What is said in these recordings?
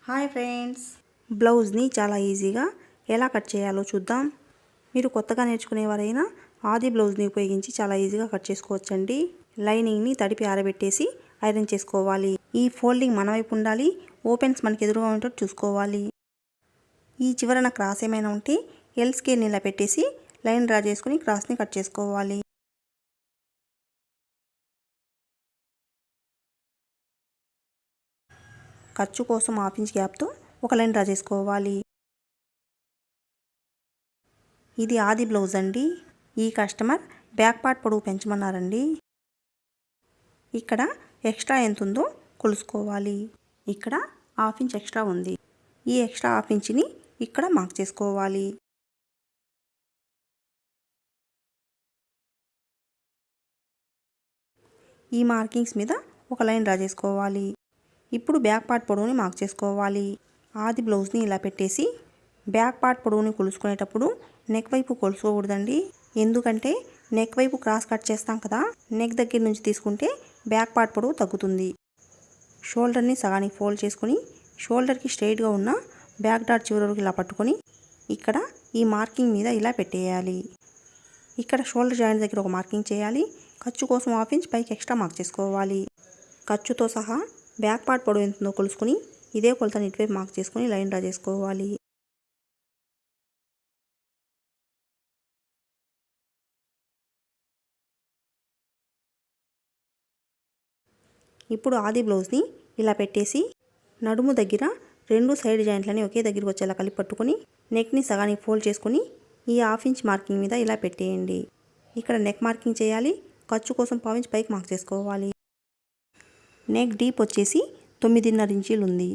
Hi friends, బ్లౌజ్ని చాలా ఈజీగా ఎలా కట్ చేయాలో చూద్దాం. మీరు కొత్తగా నేర్చుకునేవారైనా ఆది బ్లౌజ్ని ఉపయోగించి చాలా ఈజీగా కట్ చేసుకోవచ్చండి. లైనింగ్ని తడిపి ఆరబెట్టేసి ఐరన్ చేసుకోవాలి. ఈ ఫోల్డింగ్ మన వైపు ఉండాలి, ఓపెన్స్ మనకి ఎదురుగా ఉండేటట్టు చూసుకోవాలి. ఈ చివరన క్రాస్ ఏమైనా ఉంటే ఎల్ స్కేల్ని ఇలా పెట్టేసి లైన్ డ్రా చేసుకుని క్రాస్ని కట్ చేసుకోవాలి. ఖర్చు కోసం హాఫ్ ఇంచ్ గ్యాప్తో ఒక లైన్ డ్రా చేసుకోవాలి. ఇది ఆది బ్లౌజ్ అండి. ఈ కస్టమర్ బ్యాక్ పార్ట్ పొడవు పెంచమన్నారండి. ఇక్కడ ఎక్స్ట్రా ఎంత ఉందో కొలుసుకోవాలి. ఇక్కడ హాఫ్ ఇంచ్ ఎక్స్ట్రా ఉంది. ఈ ఎక్స్ట్రా హాఫ్ ఇంచ్ని ఇక్కడ మార్క్ చేసుకోవాలి. ఈ మార్కింగ్స్ మీద ఒక లైన్ డ్రా చేసుకోవాలి. ఇప్పుడు బ్యాక్ పార్ట్ పొడవుని మార్క్ చేసుకోవాలి. ఆది బ్లౌజ్ని ఇలా పెట్టేసి బ్యాక్ పార్ట్ పొడవుని కొలుసుకునేటప్పుడు నెక్ వైపు కొలుసుకోకూడదండి. ఎందుకంటే నెక్ వైపు క్రాస్ కట్ చేస్తాం కదా, నెక్ దగ్గర నుంచి తీసుకుంటే బ్యాక్ పార్ట్ పొడవు తగ్గుతుంది. షోల్డర్ని సగానికి ఫోల్డ్ చేసుకొని షోల్డర్కి స్ట్రైట్గా ఉన్న బ్యాక్ డాట్ చివరి వరకు ఇలా పట్టుకొని ఇక్కడ ఈ మార్కింగ్ మీద ఇలా పెట్టేయాలి. ఇక్కడ షోల్డర్ జాయింట్ దగ్గర ఒక మార్కింగ్ చేయాలి. ఖర్చు కోసం హాఫ్ ఇంచ్ పైకి ఎక్స్ట్రా మార్క్ చేసుకోవాలి. ఖర్చుతో సహా బ్యాక్ పార్ట్ పొడవు ఎంతుందో కొలుసుకొని ఇదే కొలతని ఇటువైపు మార్క్ చేసుకొని లైన్ డ్రా చేసుకోవాలి. ఇప్పుడు ఆది బ్లౌజ్ని ఇలా పెట్టేసి నడుము దగ్గర రెండు సైడ్ జాయింట్లని ఒకే దగ్గరికి వచ్చేలా కలిపి పట్టుకొని నెక్ని సగానికి ఫోల్డ్ చేసుకొని ఈ హాఫ్ ఇంచ్ మార్కింగ్ మీద ఇలా పెట్టేయండి. ఇక్కడ నెక్ మార్కింగ్ చేయాలి. ఖర్చు కోసం పావు ఇంచ్ పైకి మార్క్ చేసుకోవాలి. నెక్ డీప్ వచ్చేసి 9.5 ఇంచీలు ఉంది.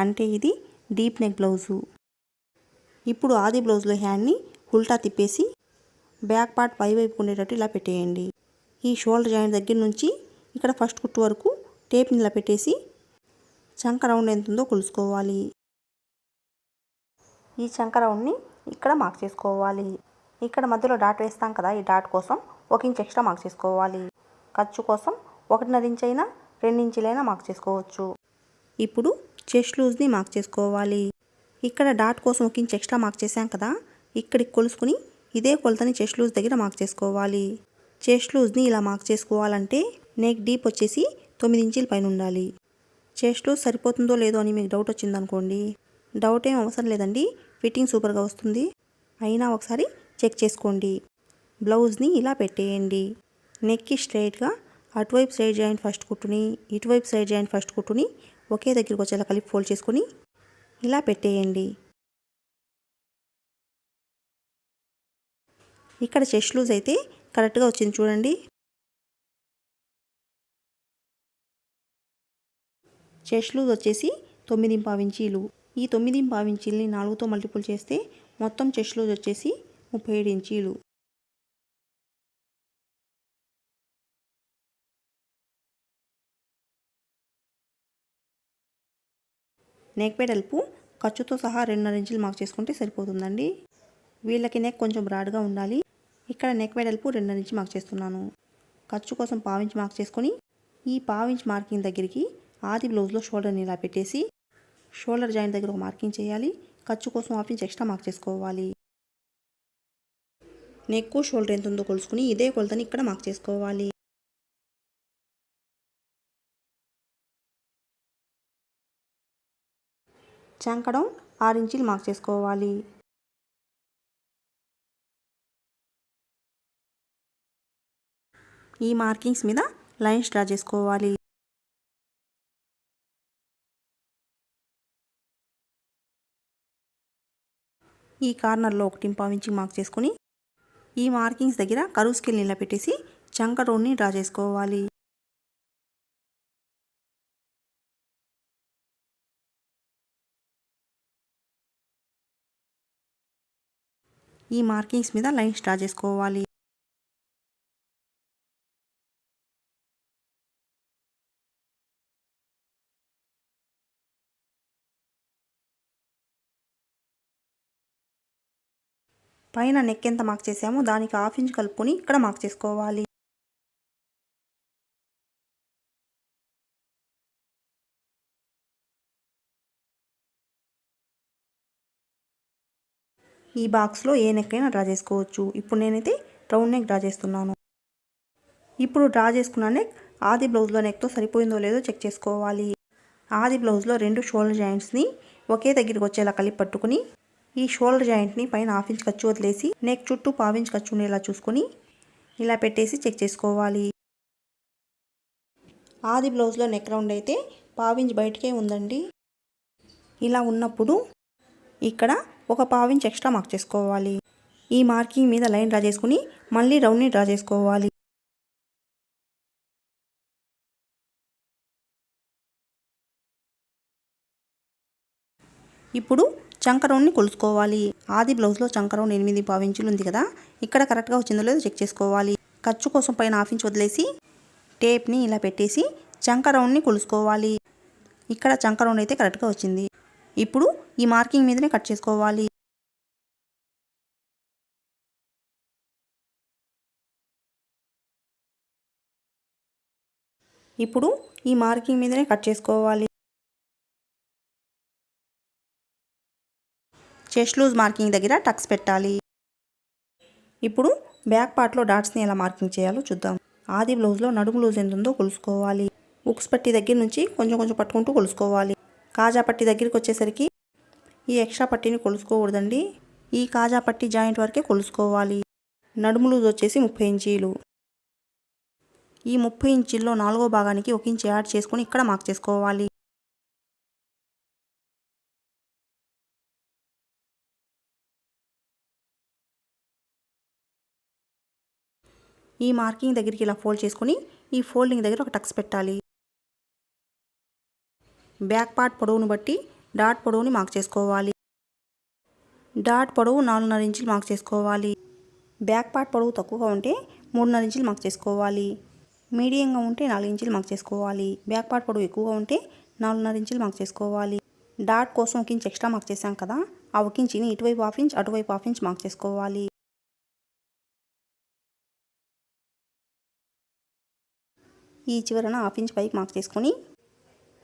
అంటే ఇది డీప్ నెక్ బ్లౌజు. ఇప్పుడు ఆది బ్లౌజ్లో హ్యాండ్ని ఉల్టా తిప్పేసి బ్యాక్ పార్ట్ పై వైపు ఉండేటట్టు ఇలా పెట్టేయండి. ఈ షోల్డర్ జాయింట్ దగ్గర నుంచి ఇక్కడ ఫస్ట్ కుట్టు వరకు టేప్ని ఇలా పెట్టేసి చంక రౌండ్ ఎంత ఉందో కొలుసుకోవాలి. ఈ చంక రౌండ్ని ఇక్కడ మార్క్ చేసుకోవాలి. ఇక్కడ మధ్యలో డాట్ వేస్తాం కదా, ఈ డాట్ కోసం 1 ఇంచ్ ఎక్స్ట్రా మార్క్ చేసుకోవాలి. ఖర్చు కోసం 1.5 ఇంచ్ అయినా 2 ఇంచులైనా మార్క్ చేసుకోవచ్చు. ఇప్పుడు చెస్ట్ లూజ్ని మార్క్ చేసుకోవాలి. ఇక్కడ డాట్ కోసం 1 ఇంచ్ ఎక్స్ట్రా మార్క్ చేసాం కదా, ఇక్కడికి కొలుసుకుని ఇదే కొలతని చెస్ట్ లూజ్ దగ్గర మార్క్ చేసుకోవాలి. చెస్ట్ లూజ్ని ఇలా మార్క్ చేసుకోవాలంటే నెక్ డీప్ వచ్చేసి 9 ఇంచీల పైన ఉండాలి. చెస్ట్ లూజ్ సరిపోతుందో లేదో అని మీకు డౌట్ వచ్చిందనుకోండి, డౌట్ ఏం అవసరం లేదండి, ఫిట్టింగ్ సూపర్గా వస్తుంది. అయినా ఒకసారి చెక్ చేసుకోండి. బ్లౌజ్ని ఇలా పెట్టేయండి. నెక్కి స్ట్రైట్గా అటువైపు సైడ్ జాయింట్ ఫస్ట్ కుట్టుని ఇటువైపు సైడ్ జాయింట్ ఫస్ట్ కుట్టుని ఒకే దగ్గరికి వచ్చేలా కలిపి ఫోల్డ్ చేసుకొని ఇలా పెట్టేయండి. ఇక్కడ చెస్ట్ లూజ్ అయితే కరెక్ట్గా వచ్చింది చూడండి. చెస్ట్ లూజ్ వచ్చేసి 9.5 ఇంచీలు. ఈ 9.5 ఇంచీలని 4తో మల్టిపుల్ చేస్తే మొత్తం చెస్ట్ లూజ్ వచ్చేసి 37 ఇంచీలు. నెక్ వెడల్పు ఖర్చుతో సహా 2.5 ఇంచులు మార్క్ చేసుకుంటే సరిపోతుందండి. వీళ్ళకి నెక్ కొంచెం బ్రాడ్గా ఉండాలి. ఇక్కడ నెక్ వెడల్పు 2.5 ఇంచు మార్క్ చేస్తున్నాను. ఖర్చు కోసం పావు ఇంచ్ మార్క్ చేసుకొని ఈ పావు ఇంచ్ మార్కింగ్ దగ్గరికి ఆది బ్లౌజ్లో షోల్డర్ని ఇలా పెట్టేసి షోల్డర్ జాయింట్ దగ్గర ఒక మార్కింగ్ చేయాలి. ఖర్చు కోసం హాఫ్ ఇంచ్ ఎక్స్ట్రా మార్క్ చేసుకోవాలి. నెక్ షోల్డర్ ఎంత ఉందో కొలుసుకుని ఇదే కొలతని ఇక్కడ మార్క్ చేసుకోవాలి. చంకడం 6 ఇంచీలు మార్క్ చేసుకోవాలి. ఈ మార్కింగ్స్ మీద లైన్స్ డ్రా చేసుకోవాలి. ఈ కార్నర్లో 1.5 ఇంచ్ మార్క్ చేసుకొని ఈ మార్కింగ్స్ దగ్గర కరువు స్కేల్ని ఇలా పెట్టేసి చంక రౌండ్ని డ్రా చేసుకోవాలి. ఈ మార్కింగ్స్ మీద లైన్స్ డ్రా చేసుకోవాలి. పైన నెక్ ఎంత మార్క్ చేసామో దానికి హాఫ్ ఇంచ్ కలుపుకొని ఇక్కడ మార్క్ చేసుకోవాలి. ఈ బాక్స్లో ఏ నెక్ అయినా డ్రా చేసుకోవచ్చు. ఇప్పుడు నేనైతే రౌండ్ నెక్ డ్రా చేస్తున్నాను. ఇప్పుడు డ్రా చేసుకున్న నెక్ ఆది బ్లౌజ్లో నెక్తో సరిపోయిందో లేదో చెక్ చేసుకోవాలి. ఆది బ్లౌజ్లో 2 షోల్డర్ జాయింట్స్ని ఒకే దగ్గరికి వచ్చేలా కలిపి పట్టుకుని ఈ షోల్డర్ జాయింట్ని పైన 1/2 ఇంచ్ ఖర్చు వదిలేసి నెక్ చుట్టూ 1/4 ఇంచ్ ఖర్చు ఉండేలా చూసుకొని ఇలా పెట్టేసి చెక్ చేసుకోవాలి. ఆది బ్లౌజ్లో నెక్ రౌండ్ అయితే 1/4 ఇంచ్ బయటకే ఉందండి. ఇలా ఉన్నప్పుడు ఇక్కడ ఒక 1/4 ఇంచ్ ఎక్స్ట్రా మార్క్ చేసుకోవాలి. ఈ మార్కింగ్ మీద లైన్ డ్రా చేసుకుని మళ్ళీ రౌండ్ని డ్రా చేసుకోవాలి. ఇప్పుడు చంక రౌండ్ని కొలుసుకోవాలి. ఆది బ్లౌజ్లో చంక రౌండ్ 8.5 ఇంచులు ఉంది కదా, ఇక్కడ కరెక్ట్గా వచ్చిందో లేదో చెక్ చేసుకోవాలి. ఖర్చు కోసం పైన 1/2 ఇంచ్ వదిలేసి టేప్ని ఇలా పెట్టేసి చంక రౌండ్ని కొలుసుకోవాలి. ఇక్కడ చంక రౌండ్ అయితే కరెక్ట్గా వచ్చింది. ఇప్పుడు ఈ మార్కింగ్ మీదనే కట్ చేసుకోవాలి. ఇప్పుడు ఈ మార్కింగ్ మీదనే కట్ చేసుకోవాలి. చెస్ట్ లూజ్ మార్కింగ్ దగ్గర టక్స్ పెట్టాలి. ఇప్పుడు బ్యాక్ పార్ట్లో డాట్స్ని ఎలా మార్కింగ్ చేయాలో చూద్దాం. ఆది బ్లౌజ్లో నడుము లూజ్ ఎంత ఉందో కొలుసుకోవాలి. ఉక్స్ పట్టి దగ్గర నుంచి కొంచెం కొంచెం పట్టుకుంటూ కొలుసుకోవాలి. కాజా పట్టి దగ్గరికి వచ్చేసరికి ఈ ఎక్స్ట్రా పట్టీని కొలుసుకోకూడదండి. ఈ కాజా పట్టి జాయింట్ వరకే కొలుసుకోవాలి. నడుము లూజ్ వచ్చేసి 30 ఇంచీలు. ఈ 30 ఇంచీల్లో 4వ భాగానికి 1 ఇంచ్ యాడ్ చేసుకొని ఇక్కడ మార్క్ చేసుకోవాలి. ఈ మార్కింగ్ దగ్గరికి ఇలా ఫోల్డ్ చేసుకుని ఈ ఫోల్డింగ్ దగ్గర ఒక టక్స్ పెట్టాలి. బ్యాక్ పార్ట్ పొడవును బట్టి డాట్ పొడవుని మార్క్ చేసుకోవాలి. డాట్ పొడవు 4.5 ఇంచులు మార్క్ చేసుకోవాలి. బ్యాక్ పార్ట్ పొడవు తక్కువగా ఉంటే 3.5 ఇంచులు మార్క్ చేసుకోవాలి. మీడియంగా ఉంటే 4 ఇంచులు మార్క్ చేసుకోవాలి. బ్యాక్ పార్ట్ పొడవు ఎక్కువగా ఉంటే 4.5 ఇంచులు మార్క్ చేసుకోవాలి. డాట్ కోసం 1 ఇంచ్ ఎక్స్ట్రా మార్క్ చేసాం కదా, ఆ 1 ఇంచిని ఇటువైపు 1/2 ఇంచ్ అటువైపు 1/2 ఇంచ్ మార్క్ చేసుకోవాలి. ఈ చివరన 1/2 ఇంచ్ పైకి మార్క్ చేసుకొని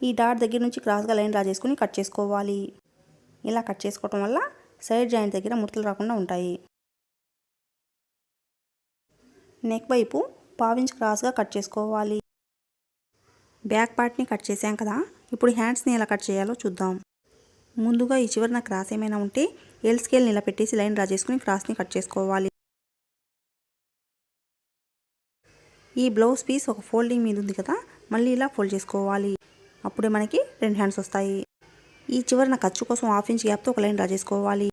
ఈ డాట్ దగ్గర నుంచి క్రాస్గా లైన్ డ్రా చేసుకుని కట్ చేసుకోవాలి. ఇలా కట్ చేసుకోవటం వల్ల సైడ్ జాయింట్ దగ్గర ముడతలు రాకుండా ఉంటాయి. నెక్ వైపు 1/2 ఇంచ్ క్రాస్గా కట్ చేసుకోవాలి. బ్యాక్ పార్ట్ని కట్ చేసాం కదా, ఇప్పుడు హ్యాండ్స్ని ఎలా కట్ చేయాలో చూద్దాం. ముందుగా ఈ చివరన క్రాస్ ఏమైనా ఉంటే ఎల్ స్కేల్ని ఇలా పెట్టేసి లైన్ డ్రా చేసుకుని క్రాస్ని కట్ చేసుకోవాలి. ఈ బ్లౌజ్ పీస్ ఒక ఫోల్డింగ్ మీద ఉంది కదా, మళ్ళీ ఇలా ఫోల్డ్ చేసుకోవాలి. అప్పుడే మనకి 2 హ్యాండ్స్ వస్తాయి. ఈ చివరన ఖర్చు కోసం 1/2 ఇంచ్ గ్యాప్తో ఒక లైన్ డ్రా చేసుకోవాలి.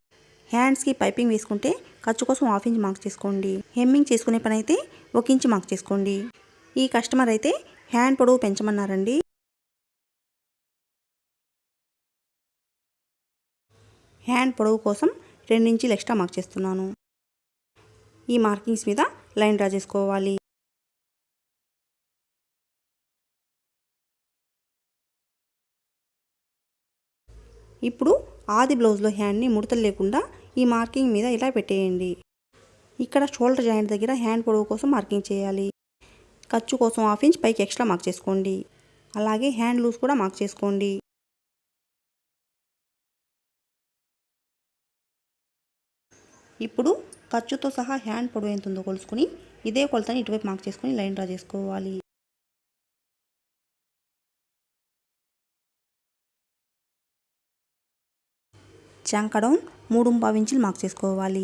హ్యాండ్స్కి పైపింగ్ వేసుకుంటే ఖర్చు కోసం 1/2 ఇంచ్ మార్క్ చేసుకోండి. హెమ్మింగ్ చేసుకునే పని అయితే 1 ఇంచ్ మార్క్ చేసుకోండి. ఈ కస్టమర్ అయితే హ్యాండ్ పొడవు పెంచమన్నారండి. హ్యాండ్ పొడవు కోసం 2 ఇంచులు ఎక్స్ట్రా మార్క్ చేస్తున్నాను. ఈ మార్కింగ్స్ మీద లైన్ డ్రా చేసుకోవాలి. ఇప్పుడు ఆది బ్లౌజ్లో హ్యాండ్ని ముడతలు లేకుండా ఈ మార్కింగ్ మీద ఇలా పెట్టేయండి. ఇక్కడ షోల్డర్ జాయింట్ దగ్గర హ్యాండ్ పొడవు కోసం మార్కింగ్ చేయాలి. ఖర్చు కోసం 1/2 ఇంచ్ పైకి ఎక్స్ట్రా మార్క్ చేసుకోండి. అలాగే హ్యాండ్ లూజ్ కూడా మార్క్ చేసుకోండి. ఇప్పుడు ఖర్చుతో సహా హ్యాండ్ పొడవు ఎంత ఉందో కొలుసుకుని ఇదే కొలతని ఇటువైపు మార్క్ చేసుకుని లైన్ డ్రా చేసుకోవాలి. చంక రౌండ్ 3.5 ఇంచులు మార్క్ చేసుకోవాలి.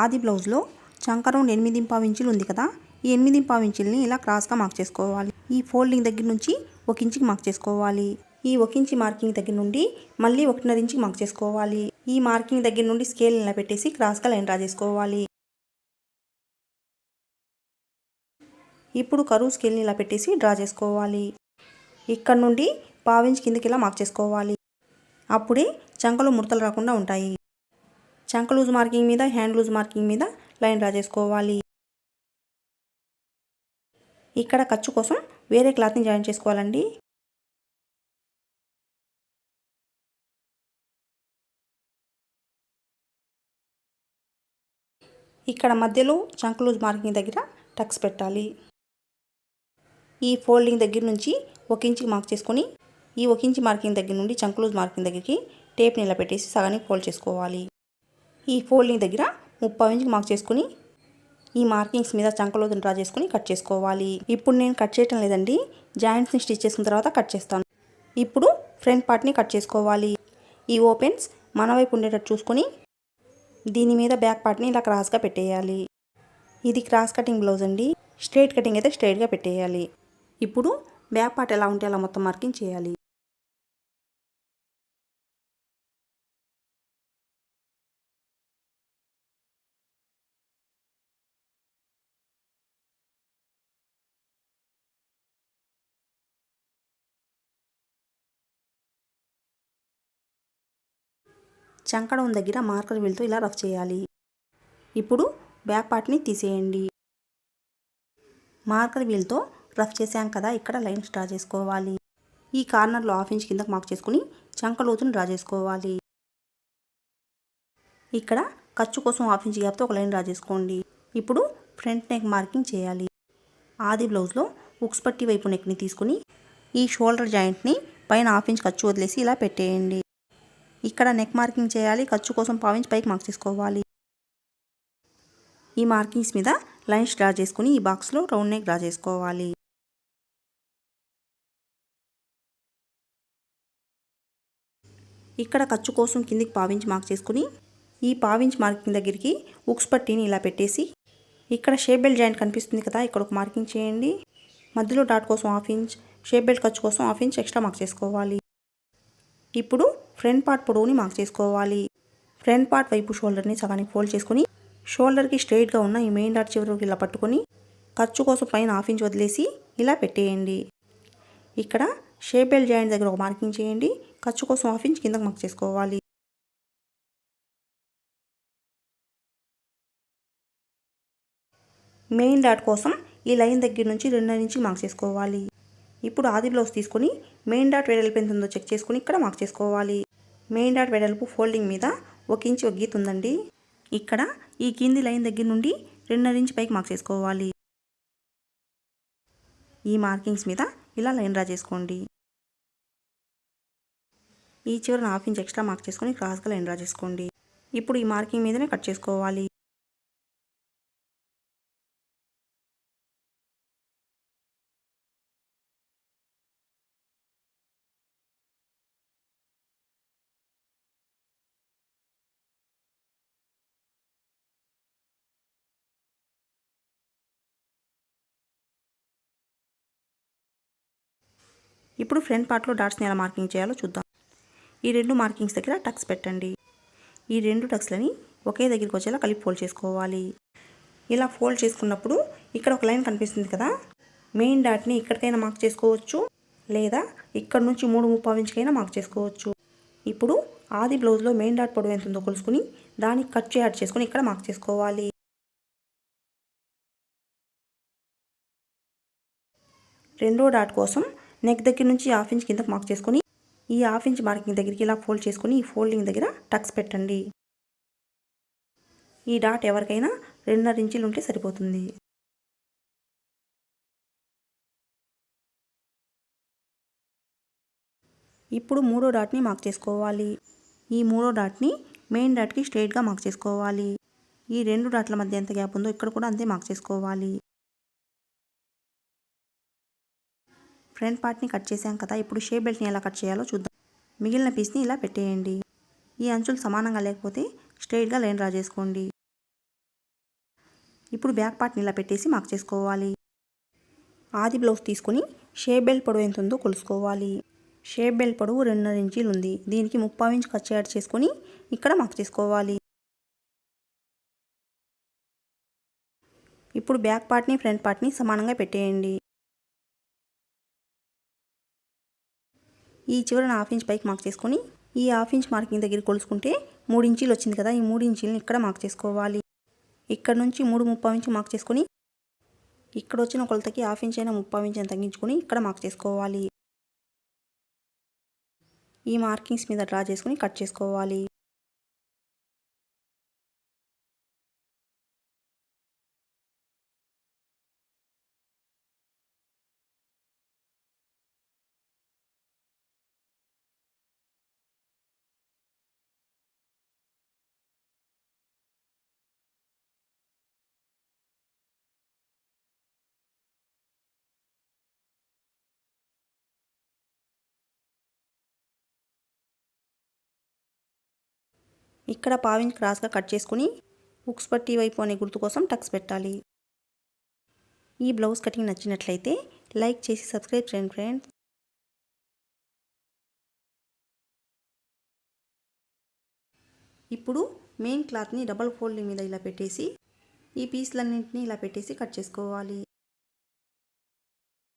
ఆది బ్లౌజ్లో చంక రౌండ్ 8.5 ఇంచులు ఉంది కదా, ఈ 8.5 ఇంచుల్ని ఇలా క్రాస్గా మార్క్ చేసుకోవాలి. ఈ ఫోల్డింగ్ దగ్గర నుంచి 1 ఇంచుకి మార్క్ చేసుకోవాలి. ఈ 1 ఇంచ్ మార్కింగ్ దగ్గర నుండి మళ్ళీ 1.5 ఇంచుకి మార్క్ చేసుకోవాలి. ఈ మార్కింగ్ దగ్గర నుండి స్కేల్ ఇలా పెట్టేసి క్రాస్గా లైన్ డ్రా చేసుకోవాలి. ఇప్పుడు కరువు స్కేల్ని ఇలా పెట్టేసి డ్రా చేసుకోవాలి. ఇక్కడ నుండి 1/2 ఇంచ్ కిందకి ఇలా మార్క్ చేసుకోవాలి. అప్పుడే చంకలో ముడతలు రాకుండా ఉంటాయి. చంక లూజ్ మార్కింగ్ మీద హ్యాండ్ లూజ్ మార్కింగ్ మీద లైన్ డ్రా చేసుకోవాలి. ఇక్కడ ఖర్చు కోసం వేరే క్లాత్ని జాయిన్ చేసుకోవాలండి. ఇక్కడ మధ్యలో చంక లూజ్ మార్కింగ్ దగ్గర టక్స్ పెట్టాలి. ఈ ఫోల్డింగ్ దగ్గర నుంచి 1 ఇంచుకి మార్క్ చేసుకొని ఈ 1 ఇంచ్ మార్కింగ్ దగ్గర నుండి చంక లూజ్ మార్కింగ్ దగ్గరికి టేప్ని ఇలా పెట్టేసి సగానికి ఫోల్డ్ చేసుకోవాలి. ఈ ఫోల్డింగ్ దగ్గర 30 ఇంచుకి మార్క్ చేసుకుని ఈ మార్కింగ్స్ మీద చంకలోతుని డ్రా చేసుకుని కట్ చేసుకోవాలి. ఇప్పుడు నేను కట్ చేయటం లేదండి, జాయింట్స్ని స్టిచ్ చేసుకున్న తర్వాత కట్ చేస్తాను. ఇప్పుడు ఫ్రంట్ పార్ట్ని కట్ చేసుకోవాలి. ఈ ఓపెన్స్ మన వైపు ఉండేటట్టు చూసుకొని దీని మీద బ్యాక్ పార్ట్ని ఇలా క్రాస్గా పెట్టేయాలి. ఇది క్రాస్ కటింగ్ బ్లౌజ్ అండి, స్ట్రైట్ కటింగ్ అయితే స్ట్రైట్గా పెట్టేయాలి. ఇప్పుడు బ్యాక్ పార్ట్ ఎలా ఉంటే అలా మొత్తం మార్కింగ్ చేయాలి. చంకడం దగ్గర మార్కర్ వీల్తో ఇలా రఫ్ చేయాలి. ఇప్పుడు బ్యాక్ పార్ట్ని తీసేయండి. మార్కర్ వీల్తో రఫ్ చేసాం కదా, ఇక్కడ లైన్స్ డ్రా చేసుకోవాలి. ఈ కార్నర్లో 1/2 ఇంచ్ కిందకు మార్క్ చేసుకుని చంకలోతుని డ్రా చేసుకోవాలి. ఇక్కడ ఖర్చు కోసం 1/2 ఇంచ్ గ్యాప్తో ఒక లైన్ డ్రా చేసుకోండి. ఇప్పుడు ఫ్రంట్ నెక్ మార్కింగ్ చేయాలి. ఆది బ్లౌజ్లో ఉక్స్ పట్టి వైపు నెక్ని తీసుకుని ఈ షోల్డర్ జాయింట్ని పైన 1/2 ఇంచ్ ఖర్చు వదిలేసి ఇలా పెట్టేయండి. ఇక్కడ నెక్ మార్కింగ్ చేయాలి. ఖర్చు కోసం 1/4 ఇంచ్ పైకి మార్క్ చేసుకోవాలి. ఈ మార్కింగ్స్ మీద లైన్స్ డ్రా చేసుకుని ఈ బాక్స్లో రౌండ్ నెక్ డ్రా చేసుకోవాలి. ఇక్కడ ఖర్చు కోసం కిందికి 1/4 ఇంచ్ మార్క్ చేసుకుని ఈ 1/4 ఇంచ్ మార్కింగ్ దగ్గరికి ఉక్స్ పట్టీని ఇలా పెట్టేసి ఇక్కడ షేప్ బెల్ట్ జాయింట్ కనిపిస్తుంది కదా, ఇక్కడ ఒక మార్కింగ్ చేయండి. మధ్యలో డాట్ కోసం 1/2 ఇంచ్, షేప్ బెల్ట్ ఖర్చు కోసం 1/2 ఇంచ్ ఎక్స్ట్రా మార్క్ చేసుకోవాలి. ఇప్పుడు ఫ్రంట్ పార్ట్ పొడవుని మార్క్ చేసుకోవాలి. ఫ్రంట్ పార్ట్ వైపు షోల్డర్ని సగానికి ఫోల్డ్ చేసుకుని షోల్డర్కి స్ట్రైట్గా ఉన్న ఈ మెయిన్ డాట్ చివరికి ఇలా పట్టుకొని ఖర్చు కోసం పైన 1/2 ఇంచ్ వదిలేసి ఇలా పెట్టేయండి. ఇక్కడ షేప్ బెల్ట్ జాయింట్ దగ్గర ఒక మార్కింగ్ చేయండి. ఖర్చు కోసం 1/2 ఇంచ్ కిందకు మార్క్ చేసుకోవాలి. మెయిన్ డాట్ కోసం ఈ లైన్ దగ్గర నుంచి 2.5 ఇంచ్ మార్క్ చేసుకోవాలి. ఇప్పుడు ఆది బ్లౌజ్ తీసుకొని మెయిన్ డాట్ వెడల్పు ఎంత ఉందో చెక్ చేసుకుని ఇక్కడ మార్క్ చేసుకోవాలి. మెయిన్ డాట్ వెడల్పు ఫోల్డింగ్ మీద 1 ఇంచ్ ఒక గీత ఉందండి. ఇక్కడ ఈ కింది లైన్ దగ్గర నుండి 2.5 ఇంచ్ పైకి మార్క్ చేసుకోవాలి. ఈ మార్కింగ్స్ మీద ఇలా లైన్ డ్రా చేసుకోండి. ఈ చివరన 1/2 ఇంచ్ ఎక్స్ట్రా మార్క్ చేసుకొని క్రాస్గా లైన్ డ్రా చేసుకోండి. ఇప్పుడు ఈ మార్కింగ్ మీదనే కట్ చేసుకోవాలి. ఇప్పుడు ఫ్రంట్ పార్ట్లో డాట్స్ని ఎలా మార్కింగ్ చేయాలో చూద్దాం. ఈ 2 మార్కింగ్స్ దగ్గర టక్స్ పెట్టండి. ఈ 2 టక్స్లని ఒకే దగ్గరికి వచ్చేలా కలిపి ఫోల్డ్ చేసుకోవాలి. ఇలా ఫోల్డ్ చేసుకున్నప్పుడు ఇక్కడ ఒక లైన్ కనిపిస్తుంది కదా, మెయిన్ డాట్ని ఇక్కడికైనా మార్క్ చేసుకోవచ్చు, లేదా ఇక్కడ నుంచి 3/3 ఇంచుకైనా మార్క్ చేసుకోవచ్చు. ఇప్పుడు ఆది బ్లౌజ్లో మెయిన్ డాట్ పొడవు ఎంత ఉందో కొలుసుకుని దానికి ఖర్చు యాడ్ చేసుకుని ఇక్కడ మార్క్ చేసుకోవాలి. రెండో డాట్ కోసం నెక్ దగ్గర నుంచి 1/2 ఇంచ్ కిందకు మార్క్ చేసుకొని ఈ 1/2 ఇంచ్ మార్కింగ్ దగ్గరికి ఇలా ఫోల్డ్ చేసుకుని ఈ ఫోల్డింగ్ దగ్గర టక్స్ పెట్టండి. ఈ డాట్ ఎవరికైనా 2.5 ఇంచులు ఉంటే సరిపోతుంది. ఇప్పుడు మూడో డాట్ని మార్క్ చేసుకోవాలి. ఈ మూడో డాట్ని మెయిన్ డాట్కి స్ట్రైట్గా మార్క్ చేసుకోవాలి. ఈ 2 డాట్ల మధ్య ఎంత గ్యాప్ ఉందో ఇక్కడ కూడా అంతే మార్క్ చేసుకోవాలి. ఫ్రంట్ పార్ట్ని కట్ చేసాం కదా, ఇప్పుడు షేప్ బెల్ట్ని ఎలా కట్ చేయాలో చూద్దాం. మిగిలిన పీస్ని ఇలా పెట్టేయండి. ఈ అంచులు సమానంగా లేకపోతే స్ట్రైట్గా లైన్ డ్రా చేసుకోండి. ఇప్పుడు బ్యాక్ పార్ట్ని ఇలా పెట్టేసి మార్క్ చేసుకోవాలి. ఆది బ్లౌజ్ తీసుకొని షేప్ బెల్ట్ పొడవు ఎంత ఉందో కొలుసుకోవాలి. షేప్ బెల్ట్ పొడవు 2.5 ఇంచీలు ఉంది. దీనికి 3/4 ఇంచ్ ఖర్చు యాడ్ చేసుకొని ఇక్కడ మార్క్ చేసుకోవాలి. ఇప్పుడు బ్యాక్ పార్ట్ని ఫ్రంట్ పార్ట్ని సమానంగా పెట్టేయండి. ఈ చివరన 1/2 ఇంచ్ పైకి మార్క్ చేసుకొని ఈ 1/2 ఇంచ్ మార్కింగ్ దగ్గర కొలుసుకుంటే 3 ఇంచీలు వచ్చింది కదా, ఈ 3 ఇంచీలని ఇక్కడ మార్క్ చేసుకోవాలి. ఇక్కడ నుంచి 3/3 ఇంచ్ మార్క్ చేసుకొని ఇక్కడ వచ్చిన కొలతకి 1/2 ఇంచ్ అయినా 3/4 ఇంచ్ అయినా తగ్గించుకొని ఇక్కడ మార్క్ చేసుకోవాలి. ఈ మార్కింగ్స్ మీద డ్రా చేసుకొని కట్ చేసుకోవాలి. ఇక్కడ పావించి క్రాస్గా కట్ చేసుకుని ఉక్స్ పట్టి వైపు అనే గుర్తు కోసం టక్స్ పెట్టాలి. ఈ బ్లౌజ్ కటింగ్ నచ్చినట్లయితే లైక్ చేసి సబ్స్క్రైబ్ చేయండి ఫ్రెండ్స్. ఇప్పుడు మెయిన్ క్లాత్ని డబల్ ఫోల్డింగ్ మీద ఇలా పెట్టేసి ఈ పీస్లన్నింటినీ ఇలా పెట్టేసి కట్ చేసుకోవాలి.